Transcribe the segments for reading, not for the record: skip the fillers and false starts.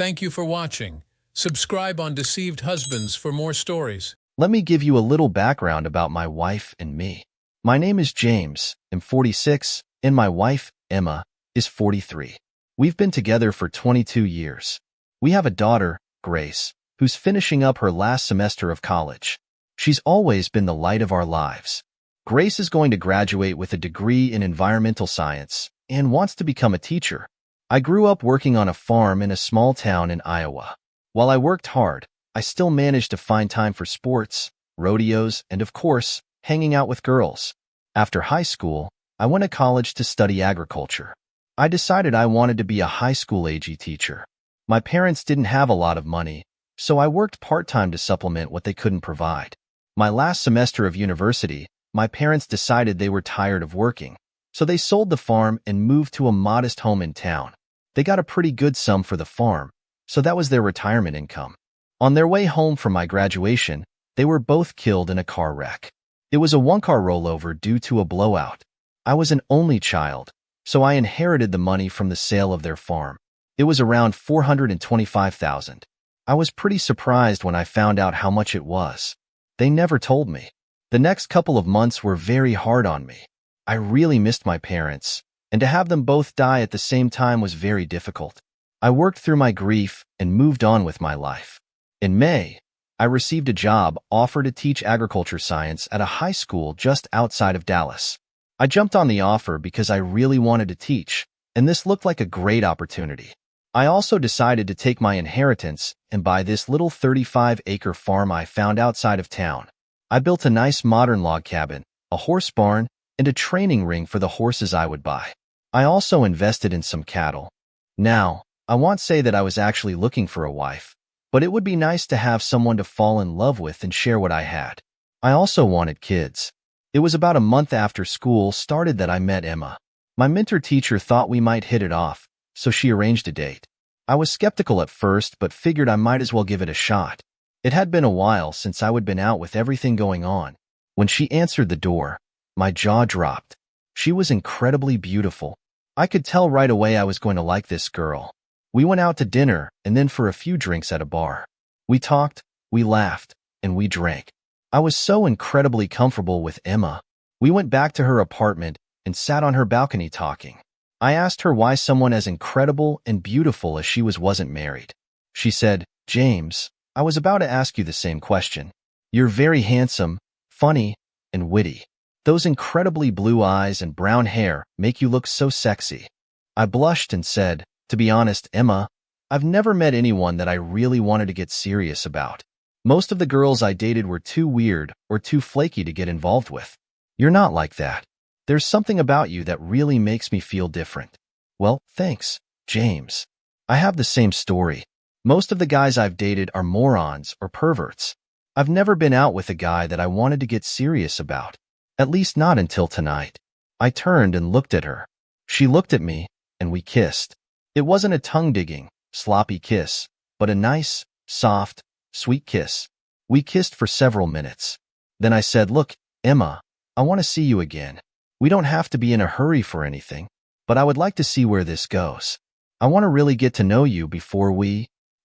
Thank you for watching. Subscribe on Deceived Husbands for more stories. Let me give you a little background about my wife and me. My name is James, I'm 46, and my wife, Emma, is 43. We've been together for 22 years. We have a daughter, Grace, who's finishing up her last semester of college. She's always been the light of our lives. Grace is going to graduate with a degree in environmental science and wants to become a teacher. I grew up working on a farm in a small town in Iowa. While I worked hard, I still managed to find time for sports, rodeos, and of course, hanging out with girls. After high school, I went to college to study agriculture. I decided I wanted to be a high school AG teacher. My parents didn't have a lot of money, so I worked part-time to supplement what they couldn't provide. My last semester of university, my parents decided they were tired of working, so they sold the farm and moved to a modest home in town. They got a pretty good sum for the farm, so that was their retirement income. On their way home from my graduation, they were both killed in a car wreck. It was a one-car rollover due to a blowout. I was an only child, so I inherited the money from the sale of their farm. It was around $425,000. I was pretty surprised when I found out how much it was. They never told me. The next couple of months were very hard on me. I really missed my parents, and to have them both die at the same time was very difficult. I worked through my grief and moved on with my life. In May, I received a job offer to teach agriculture science at a high school just outside of Dallas. I jumped on the offer because I really wanted to teach, and this looked like a great opportunity. I also decided to take my inheritance and buy this little 35-acre farm I found outside of town. I built a nice modern log cabin, a horse barn, and a training ring for the horses I would buy. I also invested in some cattle. Now, I won't say that I was actually looking for a wife, but it would be nice to have someone to fall in love with and share what I had. I also wanted kids. It was about a month after school started that I met Emma. My mentor teacher thought we might hit it off, so she arranged a date. I was skeptical at first, but figured I might as well give it a shot. It had been a while since I would been out with everything going on. When she answered the door, my jaw dropped. She was incredibly beautiful. I could tell right away I was going to like this girl. We went out to dinner and then for a few drinks at a bar. We talked, we laughed, and we drank. I was so incredibly comfortable with Emma. We went back to her apartment and sat on her balcony talking. I asked her why someone as incredible and beautiful as she wasn't married. She said, "James, I was about to ask you the same question. You're very handsome, funny, and witty. Those incredibly blue eyes and brown hair make you look so sexy." I blushed and said, "To be honest, Emma, I've never met anyone that I really wanted to get serious about. Most of the girls I dated were too weird or too flaky to get involved with. You're not like that. There's something about you that really makes me feel different." Well, thanks, James. I have the same story. Most of the guys I've dated are morons or perverts. I've never been out with a guy that I wanted to get serious about. At least not until tonight. I turned and looked at her. She looked at me, and we kissed. It wasn't a tongue-digging, sloppy kiss, but a nice, soft, sweet kiss. We kissed for several minutes. Then I said, "Look, Emma, I want to see you again. We don't have to be in a hurry for anything, but I would like to see where this goes. I want to really get to know you before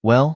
well,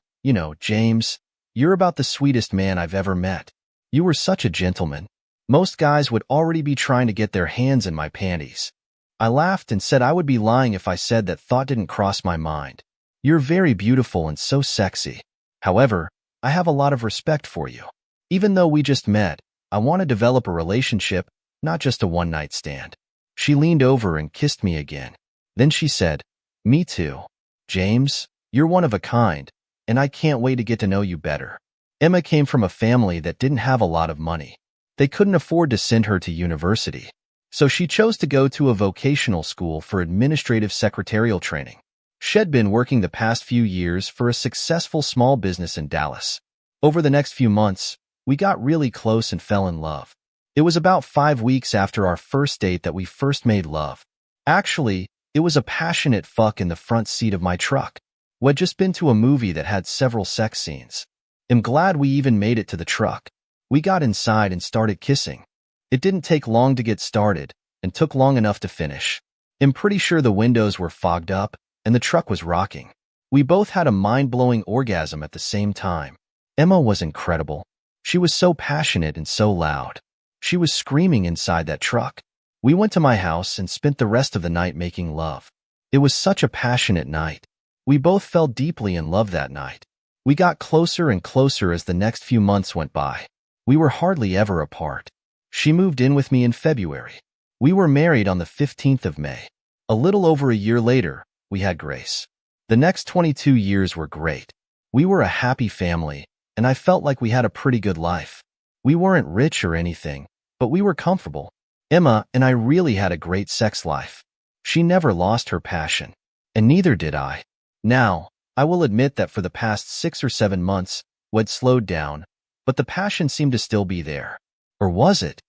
James, you're about the sweetest man I've ever met. You were such a gentleman. Most guys would already be trying to get their hands in my panties." I laughed and said I would be lying if I said that thought didn't cross my mind. "You're very beautiful and so sexy. However, I have a lot of respect for you. Even though we just met, I want to develop a relationship, not just a one-night stand." She leaned over and kissed me again. Then she said, "Me too. James, you're one of a kind, and I can't wait to get to know you better." Emma came from a family that didn't have a lot of money. They couldn't afford to send her to university, so she chose to go to a vocational school for administrative secretarial training. She'd been working the past few years for a successful small business in Dallas. Over the next few months, we got really close and fell in love. It was about 5 weeks after our first date that we first made love. Actually, it was a passionate fuck in the front seat of my truck. We'd just been to a movie that had several sex scenes. I'm glad we even made it to the truck. We got inside and started kissing. It didn't take long to get started and took long enough to finish. I'm pretty sure the windows were fogged up and the truck was rocking. We both had a mind-blowing orgasm at the same time. Emma was incredible. She was so passionate and so loud. She was screaming inside that truck. We went to my house and spent the rest of the night making love. It was such a passionate night. We both fell deeply in love that night. We got closer and closer as the next few months went by. We were hardly ever apart. She moved in with me in February. We were married on the 15th of May. A little over a year later, we had Grace. The next 22 years were great. We were a happy family, and I felt like we had a pretty good life. We weren't rich or anything, but we were comfortable. Emma and I really had a great sex life. She never lost her passion, and neither did I. Now, I will admit that for the past 6 or 7 months, we'd slowed down, but the passion seemed to still be there. Or was it?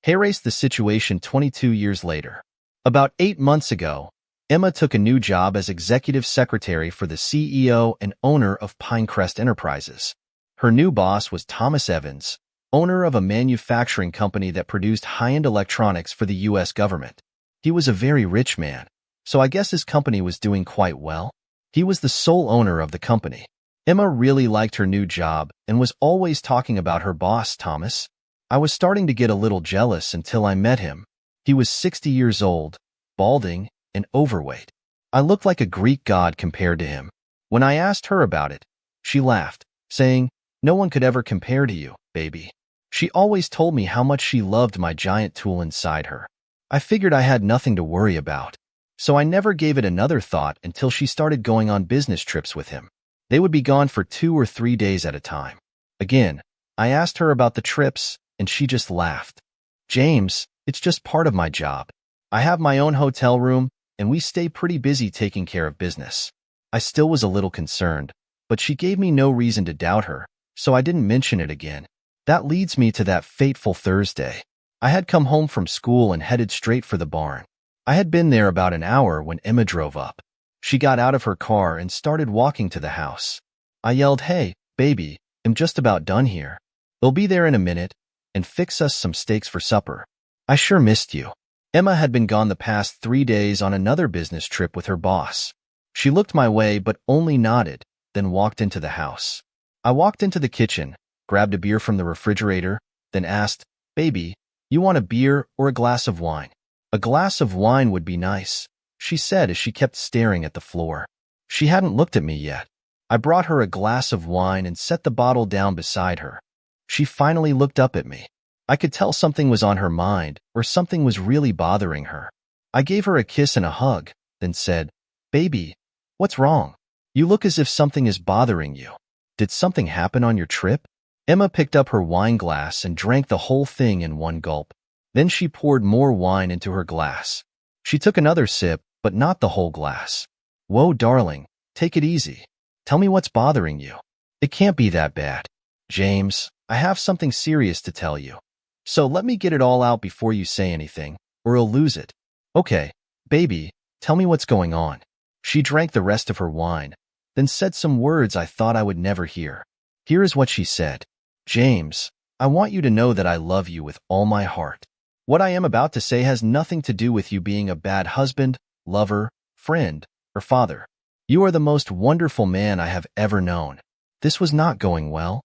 Erase the situation 22 years later. About 8 months ago, Emma took a new job as executive secretary for the CEO and owner of Pinecrest Enterprises. Her new boss was Thomas Evans, owner of a manufacturing company that produced high-end electronics for the U.S. government. He was a very rich man, so I guess his company was doing quite well. He was the sole owner of the company. Emma really liked her new job and was always talking about her boss, Thomas. I was starting to get a little jealous until I met him. He was 60 years old, balding, and overweight. I looked like a Greek god compared to him. When I asked her about it, she laughed, saying, "No one could ever compare to you, baby." She always told me how much she loved my giant tool inside her. I figured I had nothing to worry about, so I never gave it another thought until she started going on business trips with him. They would be gone for 2 or 3 days at a time. Again, I asked her about the trips, and she just laughed. "James, it's just part of my job. I have my own hotel room, and we stay pretty busy taking care of business." I still was a little concerned, but she gave me no reason to doubt her, so I didn't mention it again. That leads me to that fateful Thursday. I had come home from school and headed straight for the barn. I had been there about an hour when Emma drove up. She got out of her car and started walking to the house. I yelled, "Hey, baby, I'm just about done here. They'll be there in a minute and fix us some steaks for supper. I sure missed you." Emma had been gone the past 3 days on another business trip with her boss. She looked my way but only nodded, then walked into the house. I walked into the kitchen, grabbed a beer from the refrigerator, then asked, "Baby, you want a beer or a glass of wine?" "A glass of wine would be nice," she said as she kept staring at the floor. She hadn't looked at me yet. I brought her a glass of wine and set the bottle down beside her. She finally looked up at me. I could tell something was on her mind or something was really bothering her. I gave her a kiss and a hug, then said, "Baby, what's wrong? You look as if something is bothering you. Did something happen on your trip?" Emma picked up her wine glass and drank the whole thing in one gulp. Then she poured more wine into her glass. She took another sip, but not the whole glass. "Whoa, darling, take it easy. Tell me what's bothering you. It can't be that bad." "James, I have something serious to tell you. So let me get it all out before you say anything, or you'll lose it." "Okay, baby, tell me what's going on." She drank the rest of her wine, then said some words I thought I would never hear. Here is what she said. "James, I want you to know that I love you with all my heart. What I am about to say has nothing to do with you being a bad husband, lover, friend, or father. You are the most wonderful man I have ever known." This was not going well.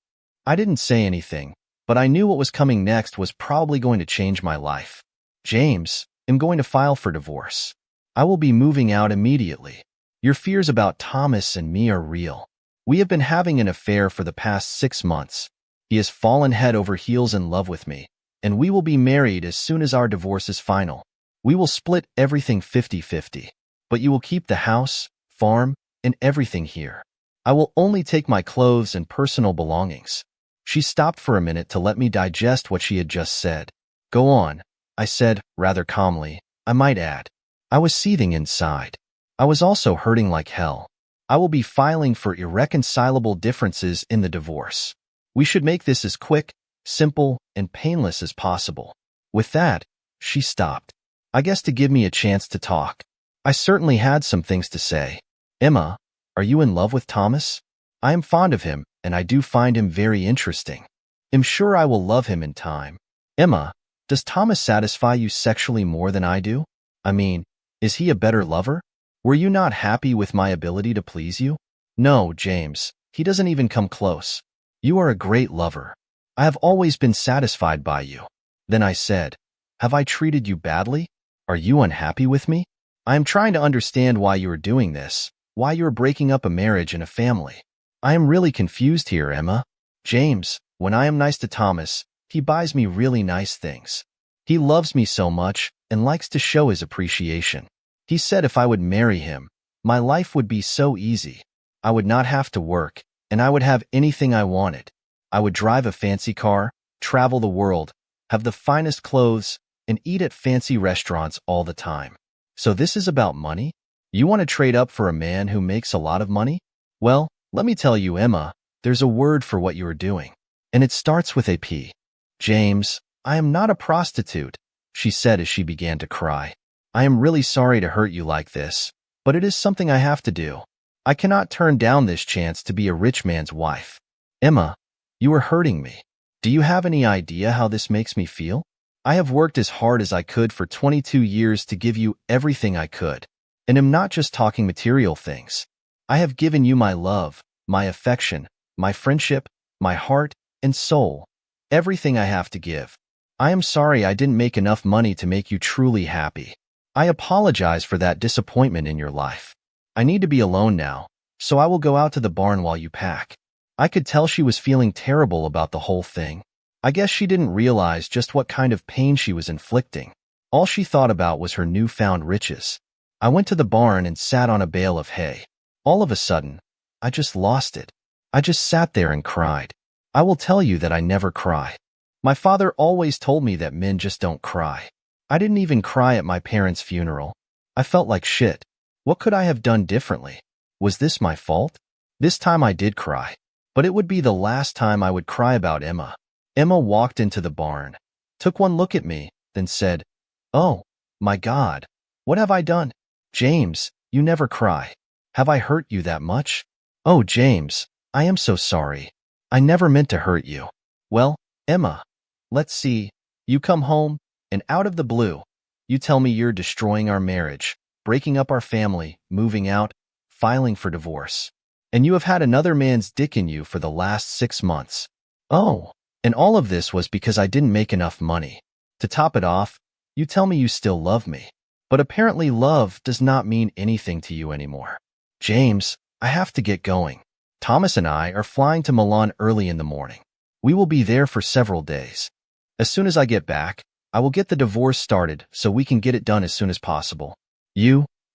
I didn't say anything, but I knew what was coming next was probably going to change my life. "James, I'm going to file for divorce. I will be moving out immediately. Your fears about Thomas and me are real. We have been having an affair for the past 6 months. He has fallen head over heels in love with me, and we will be married as soon as our divorce is final. We will split everything 50-50, but you will keep the house, farm, and everything here. I will only take my clothes and personal belongings." She stopped for a minute to let me digest what she had just said. "Go on," I said, rather calmly. I might add, I was seething inside. I was also hurting like hell. "I will be filing for irreconcilable differences in the divorce. We should make this as quick, simple, and painless as possible." With that, she stopped. I guess to give me a chance to talk. I certainly had some things to say. "Emma, are you in love with Thomas? I am fond of him, and I do find him very interesting. I'm sure I will love him in time." "Emma, does Thomas satisfy you sexually more than I do? I mean, is he a better lover? Were you not happy with my ability to please you?" No, James, he doesn't even come close. You are a great lover. I have always been satisfied by you. Then I said, have I treated you badly? Are you unhappy with me? I am trying to understand why you are doing this, why you are breaking up a marriage and a family. I am really confused here, Emma. James, when I am nice to Thomas, he buys me really nice things. He loves me so much and likes to show his appreciation. He said if I would marry him, my life would be so easy. I would not have to work, and I would have anything I wanted. I would drive a fancy car, travel the world, have the finest clothes, and eat at fancy restaurants all the time. So this is about money? You want to trade up for a man who makes a lot of money? Well, let me tell you, Emma, there's a word for what you are doing, and it starts with a P. James, I am not a prostitute, she said as she began to cry. I am really sorry to hurt you like this, but it is something I have to do. I cannot turn down this chance to be a rich man's wife. Emma, you are hurting me. Do you have any idea how this makes me feel? I have worked as hard as I could for 22 years to give you everything I could, and am not just talking material things. I have given you my love, my affection, my friendship, my heart and soul, everything I have to give. I am sorry I didn't make enough money to make you truly happy. I apologize for that disappointment in your life. I need to be alone now, so I will go out to the barn while you pack. I could tell she was feeling terrible about the whole thing. I guess she didn't realize just what kind of pain she was inflicting. All she thought about was her newfound riches. I went to the barn and sat on a bale of hay. All of a sudden, I just lost it. I just sat there and cried. I will tell you that I never cry. My father always told me that men just don't cry. I didn't even cry at my parents' funeral. I felt like shit. What could I have done differently? Was this my fault? This time I did cry, but it would be the last time I would cry about Emma. Emma walked into the barn, took one look at me, then said, "Oh, my God, what have I done? James, you never cry. Have I hurt you that much? Oh, James, I am so sorry. I never meant to hurt you." Well, Emma, let's see. You come home, and out of the blue, you tell me you're destroying our marriage, breaking up our family, moving out, filing for divorce. And you have had another man's dick in you for the last 6 months. Oh, and all of this was because I didn't make enough money. To top it off, you tell me you still love me. But apparently love does not mean anything to you anymore. James, I have to get going. Thomas and I are flying to Milan early in the morning. We will be there for several days. As soon as I get back, I will get the divorce started so we can get it done as soon as possible.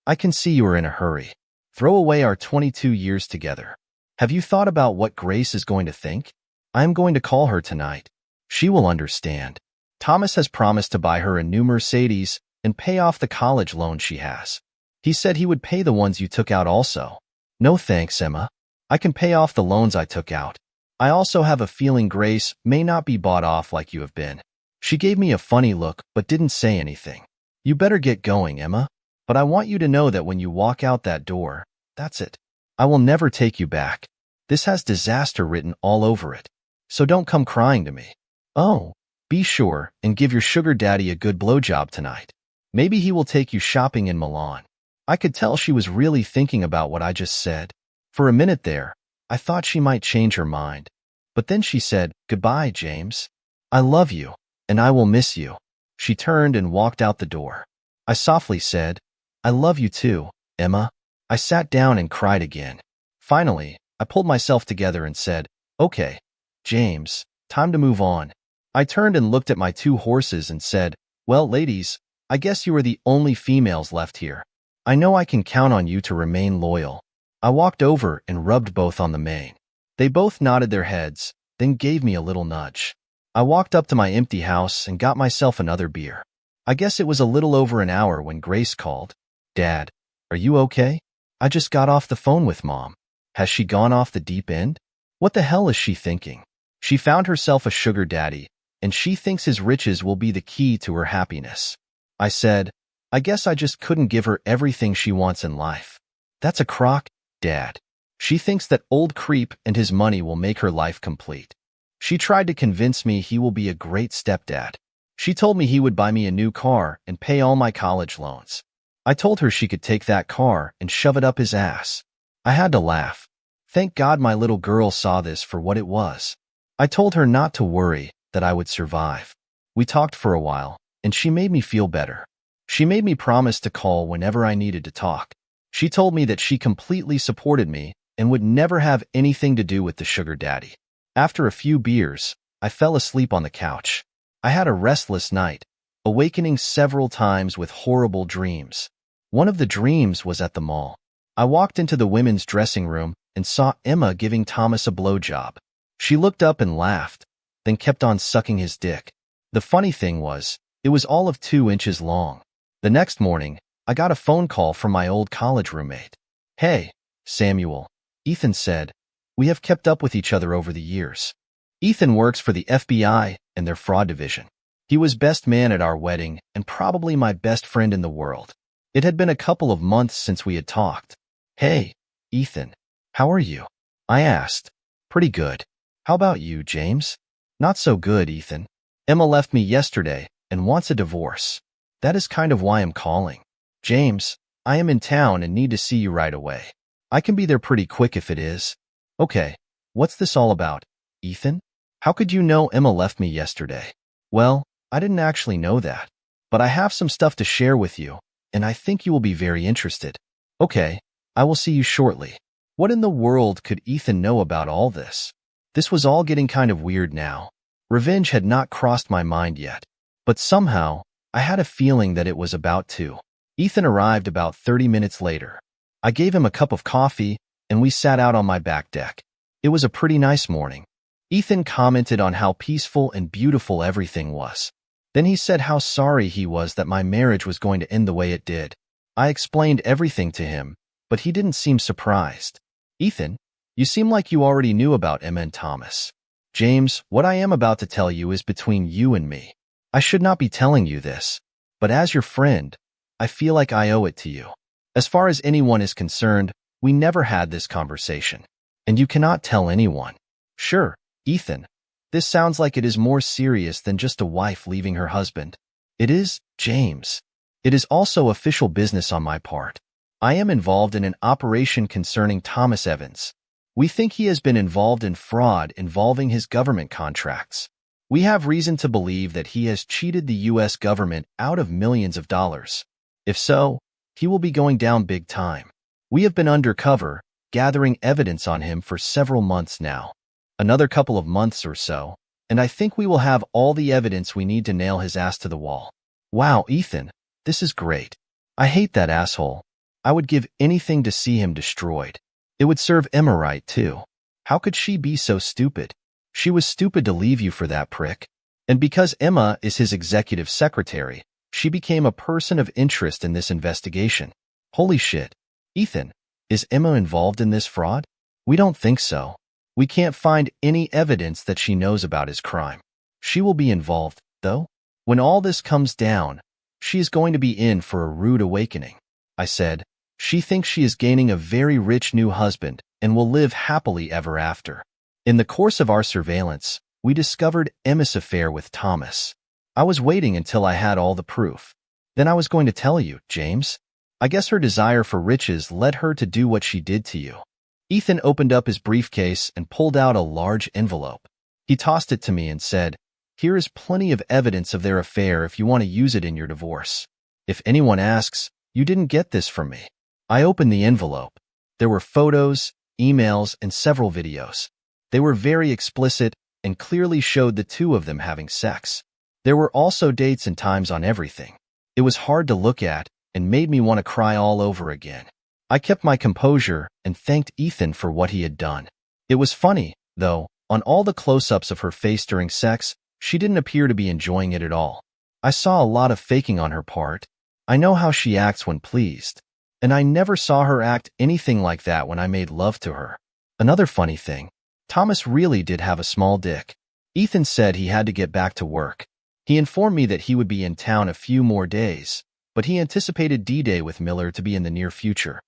I can see you are in a hurry. Throw away our 22 years together. Have you thought about what Grace is going to think? I am going to call her tonight. She will understand. Thomas has promised to buy her a new Mercedes and pay off the college loan she has. He said he would pay the ones you took out also. No thanks, Emma. I can pay off the loans I took out. I also have a feeling Grace may not be bought off like you have been. She gave me a funny look but didn't say anything. You better get going, Emma. But I want you to know that when you walk out that door, that's it. I will never take you back. This has disaster written all over it. So don't come crying to me. Oh, be sure and give your sugar daddy a good blowjob tonight. Maybe he will take you shopping in Milan. I could tell she was really thinking about what I just said. For a minute there, I thought she might change her mind. But then she said, "Goodbye, James. I love you, and I will miss you." She turned and walked out the door. I softly said, "I love you too, Emma." I sat down and cried again. Finally, I pulled myself together and said, "Okay, James, time to move on." I turned and looked at my 2 horses and said, "Well, ladies, I guess you are the only females left here. I know I can count on you to remain loyal." I walked over and rubbed both on the mane. They both nodded their heads, then gave me a little nudge. I walked up to my empty house and got myself another beer. I guess it was a little over an hour when Grace called. "Dad, are you okay? I just got off the phone with Mom. Has she gone off the deep end? What the hell is she thinking? She found herself a sugar daddy, and she thinks his riches will be the key to her happiness." I said, "I guess I just couldn't give her everything she wants in life." "That's a crock, Dad. She thinks that old creep and his money will make her life complete. She tried to convince me he will be a great stepdad. She told me he would buy me a new car and pay all my college loans. I told her she could take that car and shove it up his ass." I had to laugh. Thank God my little girl saw this for what it was. I told her not to worry, that I would survive. We talked for a while, and she made me feel better. She made me promise to call whenever I needed to talk. She told me that she completely supported me and would never have anything to do with the sugar daddy. After a few beers, I fell asleep on the couch. I had a restless night, awakening several times with horrible dreams. One of the dreams was at the mall. I walked into the women's dressing room and saw Emma giving Thomas a blowjob. She looked up and laughed, then kept on sucking his dick. The funny thing was, it was all of 2 inches long. The next morning, I got a phone call from my old college roommate. "Hey, Samuel," Ethan said. "We have kept up with each other over the years." Ethan works for the FBI and their fraud division. He was best man at our wedding and probably my best friend in the world. It had been a couple of months since we had talked. "Hey, Ethan, how are you?" I asked. "Pretty good. How about you, James?" "Not so good, Ethan. Emma left me yesterday and wants a divorce. That is kind of why I'm calling. James, I am in town and need to see you right away. I can be there pretty quick if it is." "Okay, what's this all about, Ethan? How could you know Emma left me yesterday?" "Well, I didn't actually know that, but I have some stuff to share with you, and I think you will be very interested." "Okay, I will see you shortly." What in the world could Ethan know about all this? This was all getting kind of weird now. Revenge had not crossed my mind yet, but somehow, I had a feeling that it was about to. Ethan arrived about 30 minutes later. I gave him a cup of coffee, and we sat out on my back deck. It was a pretty nice morning. Ethan commented on how peaceful and beautiful everything was. Then he said how sorry he was that my marriage was going to end the way it did. I explained everything to him, but he didn't seem surprised. "Ethan, you seem like you already knew about Emma and Thomas." "James, what I am about to tell you is between you and me. I should not be telling you this, but as your friend, I feel like I owe it to you. As far as anyone is concerned, we never had this conversation, and you cannot tell anyone." "Sure, Ethan. This sounds like it is more serious than just a wife leaving her husband." "It is, James. It is also official business on my part. I am involved in an operation concerning Thomas Evans. We think he has been involved in fraud involving his government contracts. We have reason to believe that he has cheated the U.S. government out of millions of dollars. If so, he will be going down big time. We have been undercover, gathering evidence on him for several months now. Another couple of months or so, and I think we will have all the evidence we need to nail his ass to the wall." "Wow, Ethan, this is great. I hate that asshole. I would give anything to see him destroyed. It would serve Emma right, too. How could she be so stupid? She was stupid to leave you for that prick. And because Emma is his executive secretary, she became a person of interest in this investigation. Holy shit. Ethan, is Emma involved in this fraud? We don't think so. We can't find any evidence that she knows about his crime. She will be involved, though. When all this comes down, she is going to be in for a rude awakening." I said. "She thinks she is gaining a very rich new husband and will live happily ever after." In the course of our surveillance, we discovered Emma's affair with Thomas. I was waiting until I had all the proof. Then I was going to tell you, James. I guess her desire for riches led her to do what she did to you. Ethan opened up his briefcase and pulled out a large envelope. He tossed it to me and said, "Here is plenty of evidence of their affair if you want to use it in your divorce. If anyone asks, you didn't get this from me." I opened the envelope. There were photos, emails, and several videos. They were very explicit and clearly showed the two of them having sex. There were also dates and times on everything. It was hard to look at and made me want to cry all over again. I kept my composure and thanked Ethan for what he had done. It was funny, though, on all the close-ups of her face during sex, she didn't appear to be enjoying it at all. I saw a lot of faking on her part. I know how she acts when pleased, and I never saw her act anything like that when I made love to her. Another funny thing, Thomas really did have a small dick. Ethan said he had to get back to work. He informed me that he would be in town a few more days, but he anticipated D-Day with Miller to be in the near future.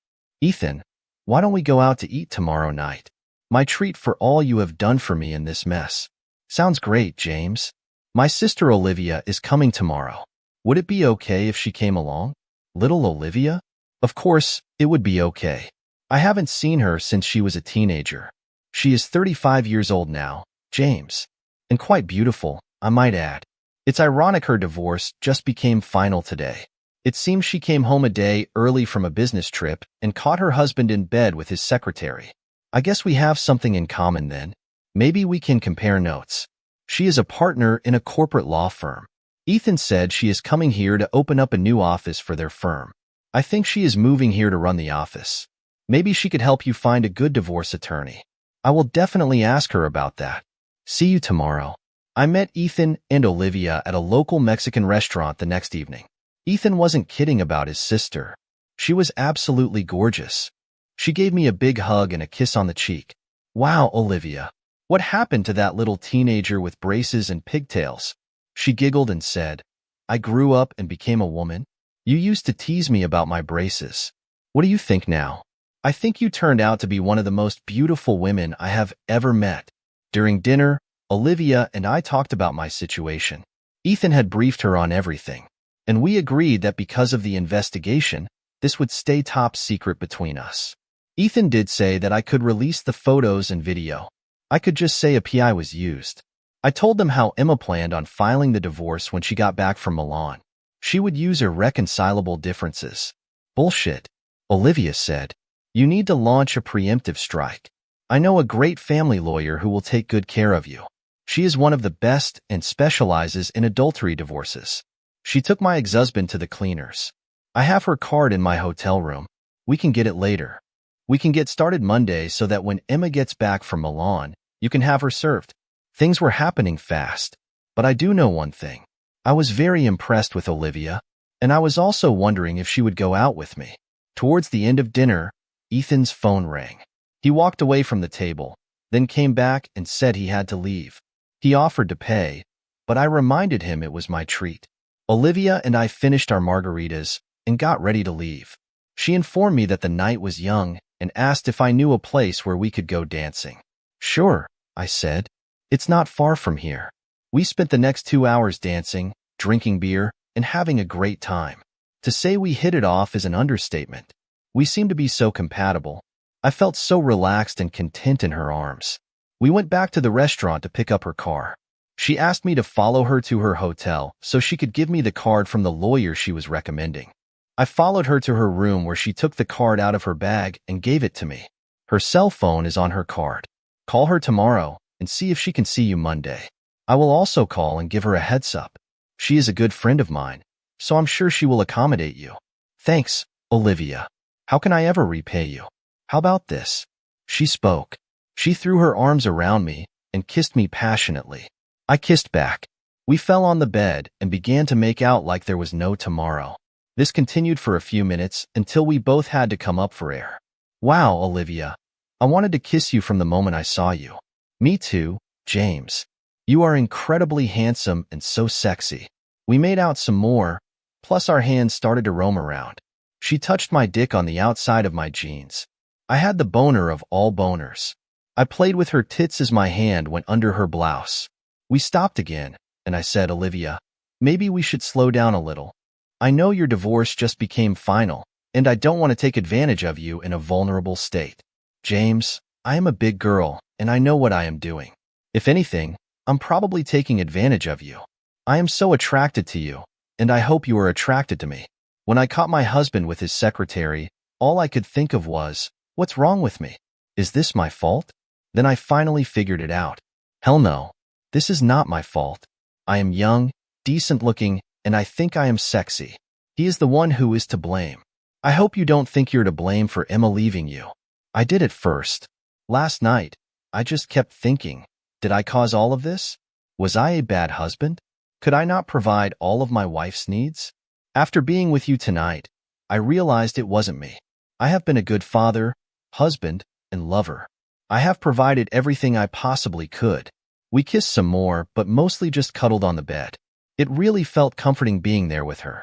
"Ethan, why don't we go out to eat tomorrow night? My treat for all you have done for me in this mess." "Sounds great, James. My sister Olivia is coming tomorrow. Would it be okay if she came along?" "Little Olivia?" "Of course, it would be okay. I haven't seen her since she was a teenager. She is 35 years old now, James. And quite beautiful, I might add. It's ironic her divorce just became final today. It seems she came home a day early from a business trip and caught her husband in bed with his secretary. I guess we have something in common then. Maybe we can compare notes. She is a partner in a corporate law firm. Ethan said she is coming here to open up a new office for their firm. I think she is moving here to run the office. Maybe she could help you find a good divorce attorney. I will definitely ask her about that. See you tomorrow. I met Ethan and Olivia at a local Mexican restaurant the next evening. Ethan wasn't kidding about his sister. She was absolutely gorgeous. She gave me a big hug and a kiss on the cheek. Wow, Olivia. What happened to that little teenager with braces and pigtails? She giggled and said, I grew up and became a woman. You used to tease me about my braces. What do you think now? I think you turned out to be one of the most beautiful women I have ever met. During dinner, Olivia and I talked about my situation. Ethan had briefed her on everything, and we agreed that because of the investigation, this would stay top secret between us. Ethan did say that I could release the photos and video. I could just say a PI was used. I told them how Emma planned on filing the divorce when she got back from Milan. She would use irreconcilable differences. Bullshit, Olivia said. You need to launch a preemptive strike. I know a great family lawyer who will take good care of you. She is one of the best and specializes in adultery divorces. She took my ex-husband to the cleaners. I have her card in my hotel room. We can get it later. We can get started Monday so that when Emma gets back from Milan, you can have her served. Things were happening fast. But I do know one thing. I was very impressed with Olivia, and I was also wondering if she would go out with me. Towards the end of dinner, Ethan's phone rang. He walked away from the table, then came back and said he had to leave. He offered to pay, but I reminded him it was my treat. Olivia and I finished our margaritas and got ready to leave. She informed me that the night was young and asked if I knew a place where we could go dancing. Sure, I said. It's not far from here. We spent the next 2 hours dancing, drinking beer, and having a great time. To say we hit it off is an understatement. We seemed to be so compatible. I felt so relaxed and content in her arms. We went back to the restaurant to pick up her car. She asked me to follow her to her hotel so she could give me the card from the lawyer she was recommending. I followed her to her room where she took the card out of her bag and gave it to me. Her cell phone is on her card. Call her tomorrow and see if she can see you Monday. I will also call and give her a heads up. She is a good friend of mine, so I'm sure she will accommodate you. Thanks, Olivia. How can I ever repay you? How about this? She spoke. She threw her arms around me and kissed me passionately. I kissed back. We fell on the bed and began to make out like there was no tomorrow. This continued for a few minutes until we both had to come up for air. Wow, Olivia. I wanted to kiss you from the moment I saw you. Me too, James. You are incredibly handsome and so sexy. We made out some more, plus our hands started to roam around. She touched my dick on the outside of my jeans. I had the boner of all boners. I played with her tits as my hand went under her blouse. We stopped again, and I said, Olivia, maybe we should slow down a little. I know your divorce just became final, and I don't want to take advantage of you in a vulnerable state. James, I am a big girl, and I know what I am doing. If anything, I'm probably taking advantage of you. I am so attracted to you, and I hope you are attracted to me. When I caught my husband with his secretary, all I could think of was, what's wrong with me? Is this my fault? Then I finally figured it out. Hell no. This is not my fault. I am young, decent-looking, and I think I am sexy. He is the one who is to blame. I hope you don't think you're to blame for Emma leaving you. I did it first. Last night, I just kept thinking, did I cause all of this? Was I a bad husband? Could I not provide all of my wife's needs? After being with you tonight, I realized it wasn't me. I have been a good father, husband, and lover. I have provided everything I possibly could. We kissed some more, but mostly just cuddled on the bed. It really felt comforting being there with her.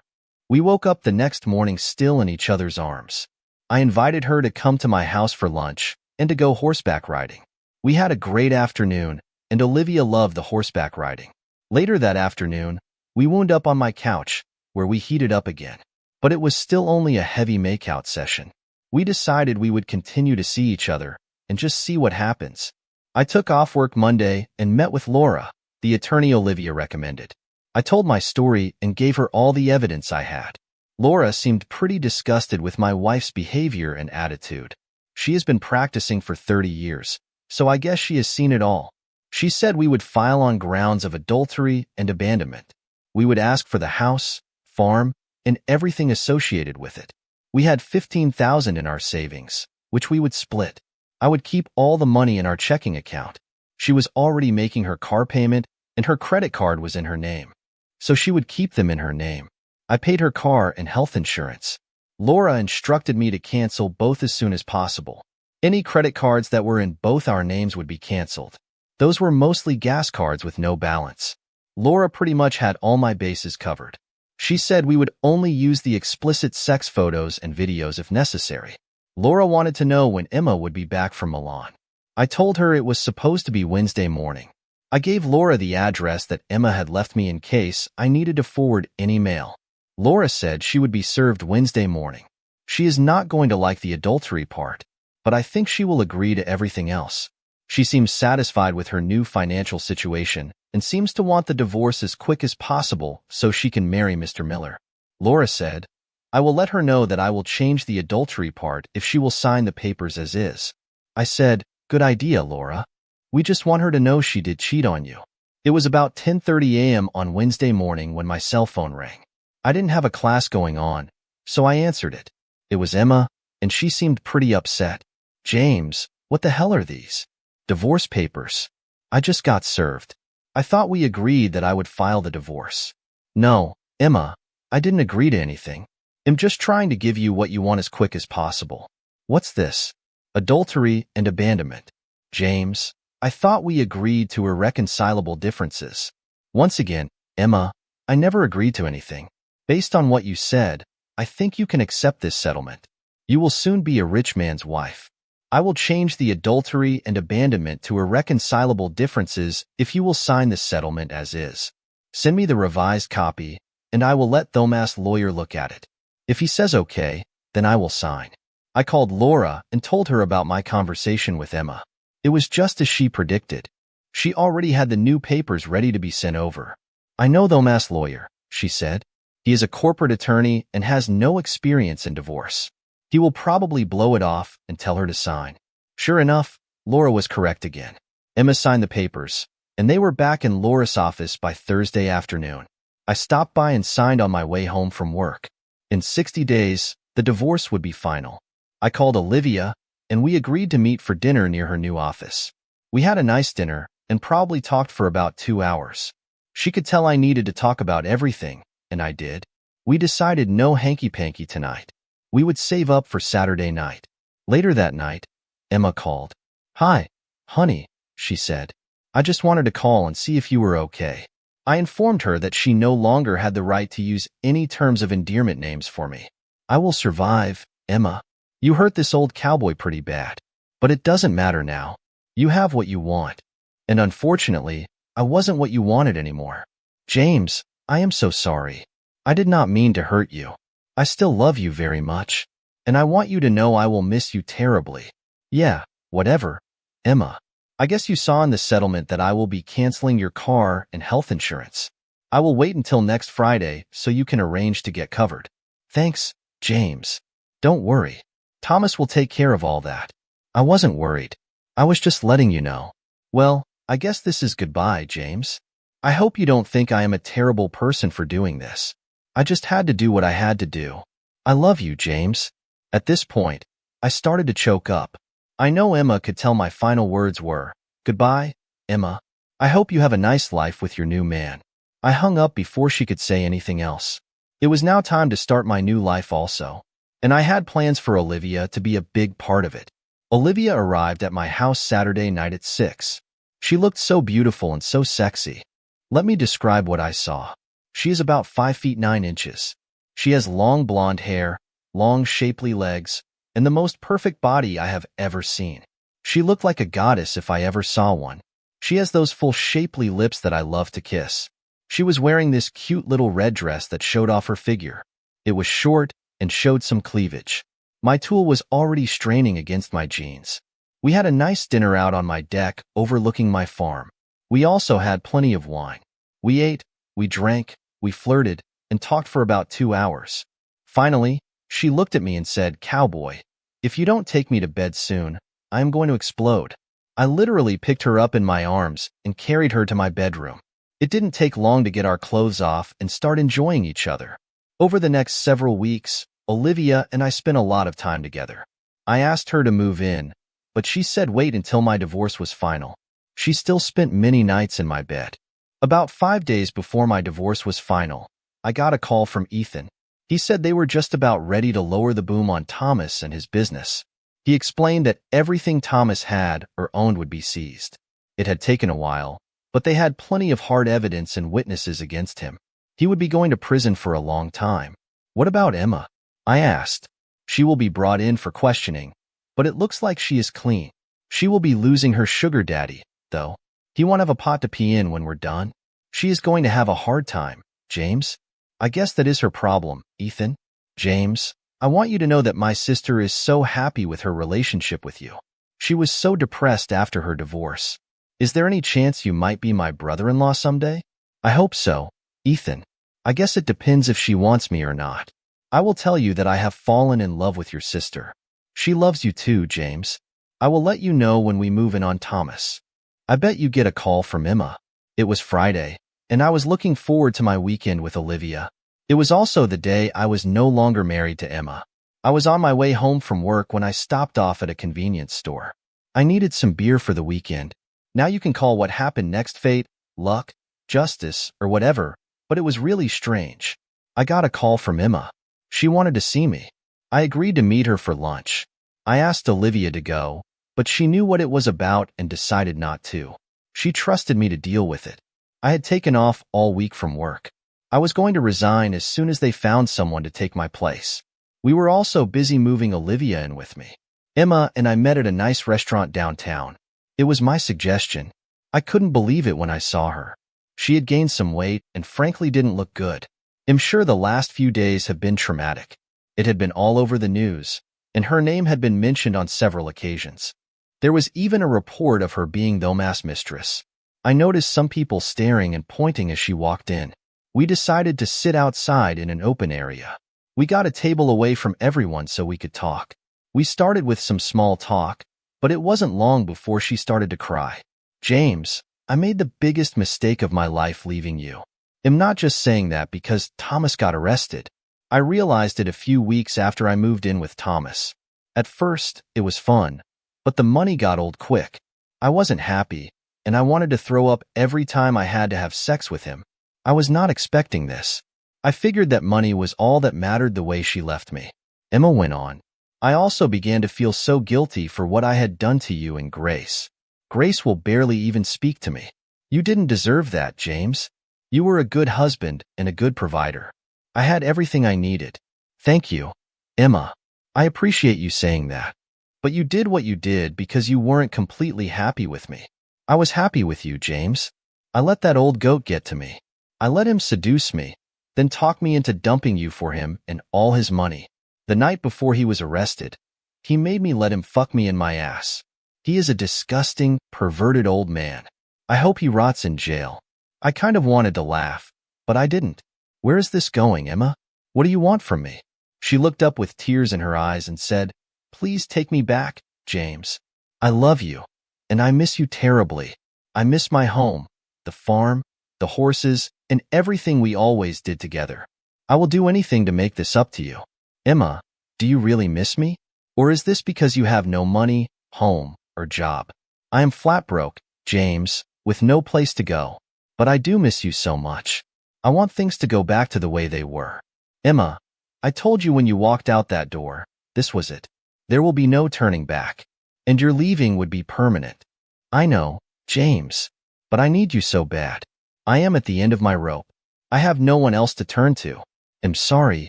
We woke up the next morning still in each other's arms. I invited her to come to my house for lunch and to go horseback riding. We had a great afternoon, and Olivia loved the horseback riding. Later that afternoon, we wound up on my couch, where we heated up again. But it was still only a heavy makeout session. We decided we would continue to see each other and just see what happens. I took off work Monday and met with Laura, the attorney Olivia recommended. I told my story and gave her all the evidence I had. Laura seemed pretty disgusted with my wife's behavior and attitude. She has been practicing for 30 years, so I guess she has seen it all. She said we would file on grounds of adultery and abandonment. We would ask for the house, farm, and everything associated with it. We had $15,000 in our savings, which we would split. I would keep all the money in our checking account. She was already making her car payment, and her credit card was in her name, so she would keep them in her name. I paid her car and health insurance. Laura instructed me to cancel both as soon as possible. Any credit cards that were in both our names would be canceled. Those were mostly gas cards with no balance. Laura pretty much had all my bases covered. She said we would only use the explicit sex photos and videos if necessary. Laura wanted to know when Emma would be back from Milan. I told her it was supposed to be Wednesday morning. I gave Laura the address that Emma had left me in case I needed to forward any mail. Laura said she would be served Wednesday morning. She is not going to like the adultery part, but I think she will agree to everything else. She seems satisfied with her new financial situation and seems to want the divorce as quick as possible so she can marry Mr. Miller. Laura said, I will let her know that I will change the adultery part if she will sign the papers as is. I said, good idea, Laura. We just want her to know she did cheat on you. It was about 10:30 a.m. on Wednesday morning when my cell phone rang. I didn't have a class going on, so I answered it. It was Emma, and she seemed pretty upset. James, what the hell are these? Divorce papers. I just got served. I thought we agreed that I would file the divorce. No, Emma, I didn't agree to anything. I'm just trying to give you what you want as quick as possible. What's this? Adultery and abandonment. James, I thought we agreed to irreconcilable differences. Once again, Emma, I never agreed to anything. Based on what you said, I think you can accept this settlement. You will soon be a rich man's wife. I will change the adultery and abandonment to irreconcilable differences if you will sign the settlement as is. Send me the revised copy, and I will let Thomas' lawyer look at it. If he says okay, then I will sign. I called Laura and told her about my conversation with Emma. It was just as she predicted. She already had the new papers ready to be sent over. I know Thomas' lawyer, she said. He is a corporate attorney and has no experience in divorce. He will probably blow it off and tell her to sign. Sure enough, Laura was correct again. Emma signed the papers, and they were back in Laura's office by Thursday afternoon. I stopped by and signed on my way home from work. In 60 days, the divorce would be final. I called Olivia, and we agreed to meet for dinner near her new office. We had a nice dinner and probably talked for about 2 hours. She could tell I needed to talk about everything, and I did. We decided no hanky-panky tonight. We would save up for Saturday night. Later that night, Emma called. Hi, honey, she said. I just wanted to call and see if you were okay. I informed her that she no longer had the right to use any terms of endearment names for me. I will survive, Emma. You hurt this old cowboy pretty bad, but it doesn't matter now. You have what you want. And unfortunately, I wasn't what you wanted anymore. James, I am so sorry. I did not mean to hurt you. I still love you very much, and I want you to know I will miss you terribly. Yeah, whatever, Emma. I guess you saw in the settlement that I will be canceling your car and health insurance. I will wait until next Friday so you can arrange to get covered. Thanks, James. Don't worry. Thomas will take care of all that. I wasn't worried. I was just letting you know. Well, I guess this is goodbye, James. I hope you don't think I am a terrible person for doing this. I just had to do what I had to do. I love you, James. At this point, I started to choke up. I know Emma could tell my final words were, goodbye, Emma. I hope you have a nice life with your new man. I hung up before she could say anything else. It was now time to start my new life also, and I had plans for Olivia to be a big part of it. Olivia arrived at my house Saturday night at 6. She looked so beautiful and so sexy. Let me describe what I saw. She is about 5 feet 9 inches. She has long blonde hair, long shapely legs, and the most perfect body I have ever seen. She looked like a goddess if I ever saw one. She has those full shapely lips that I love to kiss. She was wearing this cute little red dress that showed off her figure. It was short and showed some cleavage. My tool was already straining against my jeans. We had a nice dinner out on my deck overlooking my farm. We also had plenty of wine. We ate, we drank, we flirted, and talked for about 2 hours. Finally, she looked at me and said, "Cowboy, if you don't take me to bed soon, I am going to explode." I literally picked her up in my arms and carried her to my bedroom. It didn't take long to get our clothes off and start enjoying each other. Over the next several weeks, Olivia and I spent a lot of time together. I asked her to move in, but she said wait until my divorce was final. She still spent many nights in my bed. About 5 days before my divorce was final, I got a call from Ethan. He said they were just about ready to lower the boom on Thomas and his business. He explained that everything Thomas had or owned would be seized. It had taken a while, but they had plenty of hard evidence and witnesses against him. He would be going to prison for a long time. "What about Emma?" I asked. "She will be brought in for questioning, but it looks like she is clean. She will be losing her sugar daddy, though. He won't have a pot to pee in when we're done. She is going to have a hard time, James." "I guess that is her problem, Ethan." "James, I want you to know that my sister is so happy with her relationship with you. She was so depressed after her divorce. Is there any chance you might be my brother-in-law someday?" "I hope so, Ethan. I guess it depends if she wants me or not. I will tell you that I have fallen in love with your sister. She loves you too, James. I will let you know when we move in on Thomas." I bet you get a call from Emma. It was Friday, and I was looking forward to my weekend with Olivia. It was also the day I was no longer married to Emma. I was on my way home from work when I stopped off at a convenience store. I needed some beer for the weekend. Now you can call what happened next fate, luck, justice, or whatever, but it was really strange. I got a call from Emma. She wanted to see me. I agreed to meet her for lunch. I asked Olivia to go, but she knew what it was about and decided not to. She trusted me to deal with it. I had taken off all week from work. I was going to resign as soon as they found someone to take my place. We were also busy moving Olivia in with me. Emma and I met at a nice restaurant downtown. It was my suggestion. I couldn't believe it when I saw her. She had gained some weight and frankly didn't look good. I'm sure the last few days have been traumatic. It had been all over the news, and her name had been mentioned on several occasions. There was even a report of her being the mass mistress. I noticed some people staring and pointing as she walked in. We decided to sit outside in an open area. We got a table away from everyone so we could talk. We started with some small talk, but it wasn't long before she started to cry. "James, I made the biggest mistake of my life leaving you. I'm not just saying that because Thomas got arrested. I realized it a few weeks after I moved in with Thomas. At first, it was fun, but the money got old quick. I wasn't happy, and I wanted to throw up every time I had to have sex with him. I was not expecting this. I figured that money was all that mattered the way she left me." Emma went on. "I also began to feel so guilty for what I had done to you and Grace. Grace will barely even speak to me. You didn't deserve that, James. You were a good husband and a good provider. I had everything I needed." "Thank you, Emma. I appreciate you saying that. But you did what you did because you weren't completely happy with me. I was happy with you, James. I let that old goat get to me. I let him seduce me, then talk me into dumping you for him and all his money. The night before he was arrested, he made me let him fuck me in my ass. He is a disgusting, perverted old man. I hope he rots in jail." I kind of wanted to laugh, but I didn't. "Where is this going, Emma? What do you want from me?" She looked up with tears in her eyes and said, "Please take me back, James. I love you, and I miss you terribly. I miss my home, the farm, the horses, and everything we always did together. I will do anything to make this up to you." "Emma, do you really miss me? Or is this because you have no money, home, or job?" "I am flat broke, James, with no place to go. But I do miss you so much. I want things to go back to the way they were." "Emma, I told you when you walked out that door, this was it. There will be no turning back. And your leaving would be permanent." "I know, James, but I need you so bad. I am at the end of my rope. I have no one else to turn to. I'm sorry,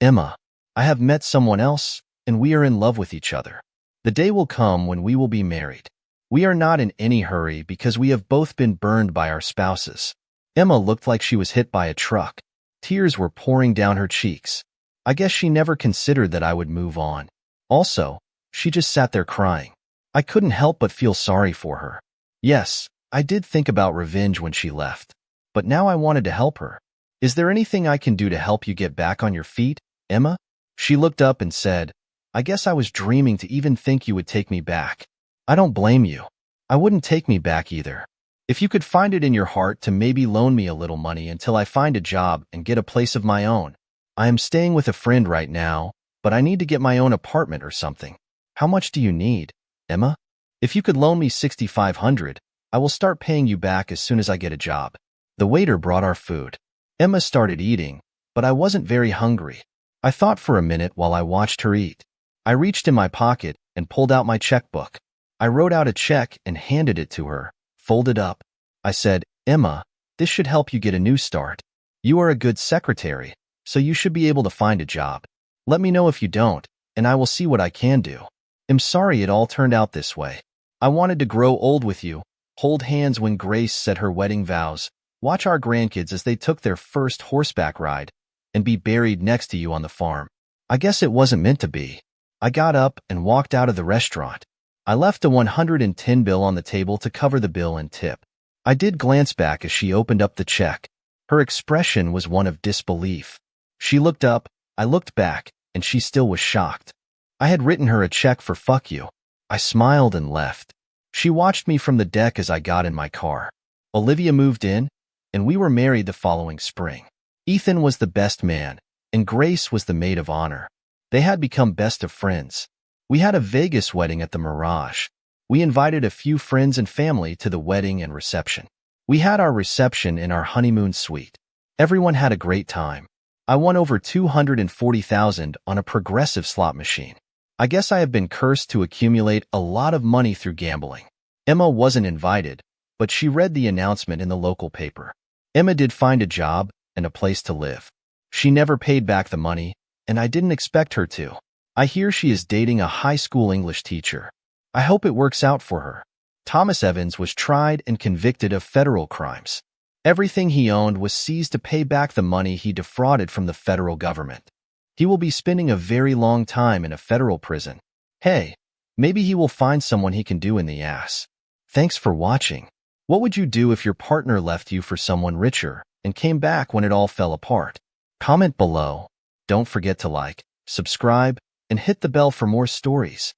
Emma. I have met someone else, and we are in love with each other. The day will come when we will be married. We are not in any hurry because we have both been burned by our spouses." Emma looked like she was hit by a truck. Tears were pouring down her cheeks. I guess she never considered that I would move on. Also, she just sat there crying. I couldn't help but feel sorry for her. Yes, I did think about revenge when she left, but now I wanted to help her. Is there anything I can do to help you get back on your feet, Emma? She looked up and said, I guess I was dreaming to even think you would take me back. I don't blame you. I wouldn't take me back either. If you could find it in your heart to maybe loan me a little money until I find a job and get a place of my own. I am staying with a friend right now, but I need to get my own apartment or something. How much do you need, Emma? If you could loan me $6,500, I will start paying you back as soon as I get a job. The waiter brought our food. Emma started eating, but I wasn't very hungry. I thought for a minute while I watched her eat. I reached in my pocket and pulled out my checkbook. I wrote out a check and handed it to her, folded up. I said, Emma, this should help you get a new start. You are a good secretary, so you should be able to find a job. Let me know if you don't, and I will see what I can do. I'm sorry it all turned out this way. I wanted to grow old with you, hold hands when Grace said her wedding vows, watch our grandkids as they took their first horseback ride, and be buried next to you on the farm. I guess it wasn't meant to be. I got up and walked out of the restaurant. I left a $110 bill on the table to cover the bill and tip. I did glance back as she opened up the check. Her expression was one of disbelief. She looked up, I looked back, and she still was shocked. I had written her a check for fuck you. I smiled and left. She watched me from the deck as I got in my car. Olivia moved in, and we were married the following spring. Ethan was the best man, and Grace was the maid of honor. They had become best of friends. We had a Vegas wedding at the Mirage. We invited a few friends and family to the wedding and reception. We had our reception in our honeymoon suite. Everyone had a great time. I won over $240,000 on a progressive slot machine. I guess I have been cursed to accumulate a lot of money through gambling. Emma wasn't invited, but she read the announcement in the local paper. Emma did find a job and a place to live. She never paid back the money, and I didn't expect her to. I hear she is dating a high school English teacher. I hope it works out for her. Thomas Evans was tried and convicted of federal crimes. Everything he owned was seized to pay back the money he defrauded from the federal government. He will be spending a very long time in a federal prison. Hey, maybe he will find someone he can do in the ass. Thanks for watching. What would you do if your partner left you for someone richer and came back when it all fell apart? Comment below. Don't forget to like, subscribe, and hit the bell for more stories.